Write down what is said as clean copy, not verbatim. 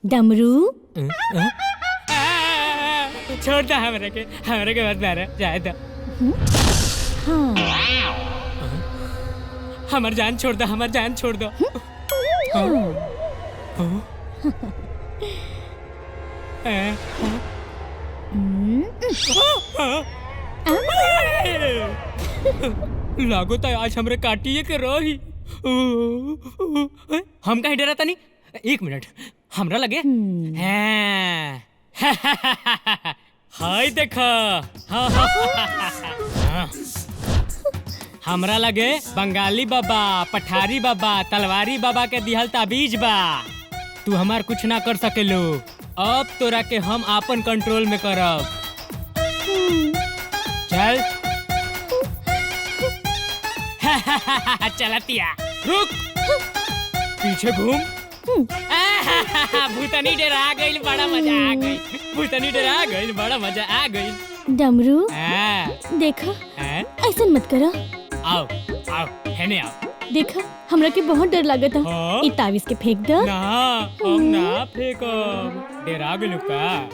डमरू छोड़ दो हमरे के मत मारो, जाए दो। हाँ हमार जान छोड़ दो, हमार जान छोड़ दो। लागो तो आज हमरे काटिए के रही। हम कहीं डरा नहीं। एक मिनट, हमरा लगे हैं। हाय देखा, हमरा लगे बंगाली बाबा, पठारी बाबा, तलवारी बाबा के दिहल ताबीज बा। तू हमार कुछ ना कर सकेलो। अब तोरा के हम आपन कंट्रोल में करब। चल। चलतिया, रुक, पीछे घूम। भूतनी डरा गइल, बड़ा मजा आ गई। भूतनी डरा गइल, बड़ा मजा आ गई। डमरू देखो, ऐसा मत करो। आओ आओ, हेने आओ। देखो, हमरा के बहुत डर लागत है। हाँ? ई ताबीज के फेंक दो। ना, हम ना फेंकब। डरा गइल का?